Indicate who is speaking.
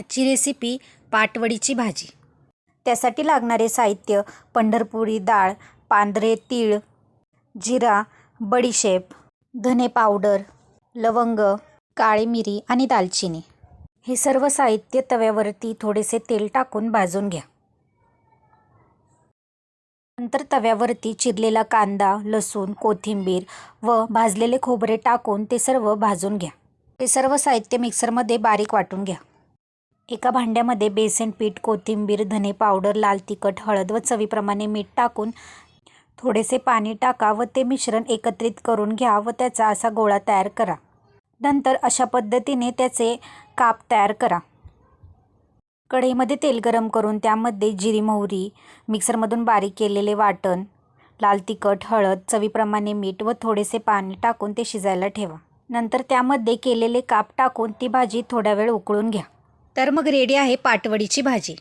Speaker 1: आजची रेसिपी पाटवडीची भाजी. त्यासाठी लागणारे साहित्य: पंढरपुरी डाळ, पांढरे तीळ, जिरा, बडीशेप, धने पावडर, लवंग, काळी मिरी आणि दालचिनी. हे सर्व साहित्य तव्यावरती थोडेसे तेल टाकून भाजून घ्या. नंतर तव्यावरती चिरलेला कांदा, लसूण, कोथिंबीर व भाजलेले खोबरे टाकून ते सर्व भाजून घ्या. हे सर्व साहित्य मिक्सरमध्ये बारीक वाटून घ्या. एका भांड्यामध्ये बेसन पीठ, कोथिंबीर, धने पावडर, लाल तिखट, हळद व चवीप्रमाणे मीठ टाकून थोडेसे पाणी टाका व ते मिश्रण एकत्रित करून घ्या व त्याचा असा गोळा तयार करा. नंतर अशा पद्धतीने त्याचे काप तयार करा. कढईमध्ये तेल गरम करून त्यामध्ये जिरी, मोहरी, मिक्सरमधून बारीक केलेले वाटण, लाल तिखट, हळद, चवीप्रमाणे मीठ व थोडेसे पाणी टाकून ते शिजायला ठेवा. नंतर त्यामध्ये केलेले काप टाकून ती भाजी थोडा वेळ उकळून घ्या. तर मग रेडी आहे पाटवडीची भाजी.